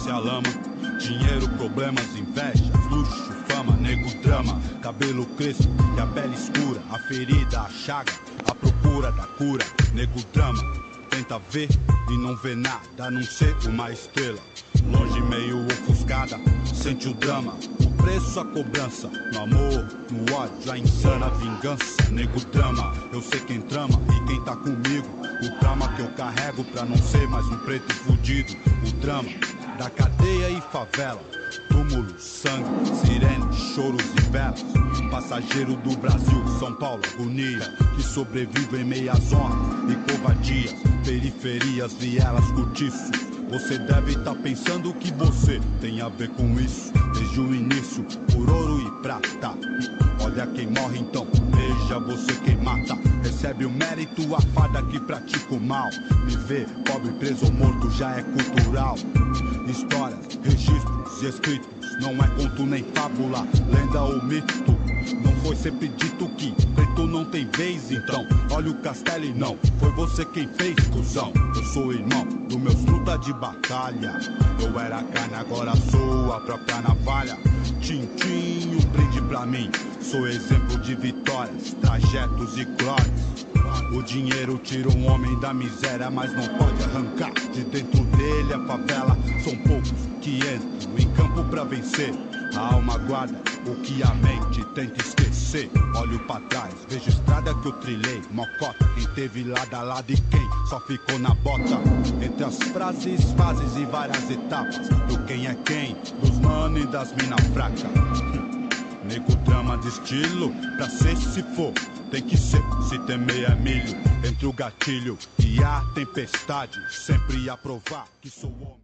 desce a lama. Dinheiro, problemas, invejas, luxo, fama, nego drama. Cabelo crespo e a pele escura, a ferida, a chaga, a procura da cura, nego drama. Tenta ver e não vê nada, a não ser uma estrela. Longe, meio ofuscada, sente o drama. O preço, a cobrança, no amor, no ódio, a insana vingança. Nego drama, eu sei quem trama e quem tá comigo. O drama que eu carrego pra não ser mais um preto fudido. O drama da cadeia e favela, túmulo, sangue, sirene, choros e velas. Passageiro do Brasil, São Paulo, agonia, que sobrevive em meia zona e covadias, periferias, vielas, cortiços. Você deve estar pensando que você tem a ver com isso. Desde o início, por ouro e prata. Olha quem morre então, veja você quem mata. Recebe o mérito, a farda que pratica o mal. Me ver pobre, preso ou morto já é cultural. Histórias, registros e escritos, não é conto nem fábula, lenda ou mito. Não foi sempre dito que preto não tem vez, então olha o castelo e não foi você quem fez, cuzão. Eu sou irmão dos meus luta de batalha. Eu era carne, agora sou a própria navalha. Tintim, um brinde pra mim. Sou exemplo de vitórias, trajetos e glórias. O dinheiro tira um homem da miséria, mas não pode arrancar de dentro dele a favela. São poucos que entram em campo pra vencer. A alma guarda o que a mente tenta esquecer. Olho pra trás, vejo estrada que eu trilhei. Mocota, quem teve lado a lado e quem só ficou na bota. Entre as frases, fases e várias etapas do quem é quem, dos mano e das mina fraca. Nego drama de estilo, pra ser se for, tem que ser, se temer é milho. Entre o gatilho e a tempestade, sempre a provar que sou homem.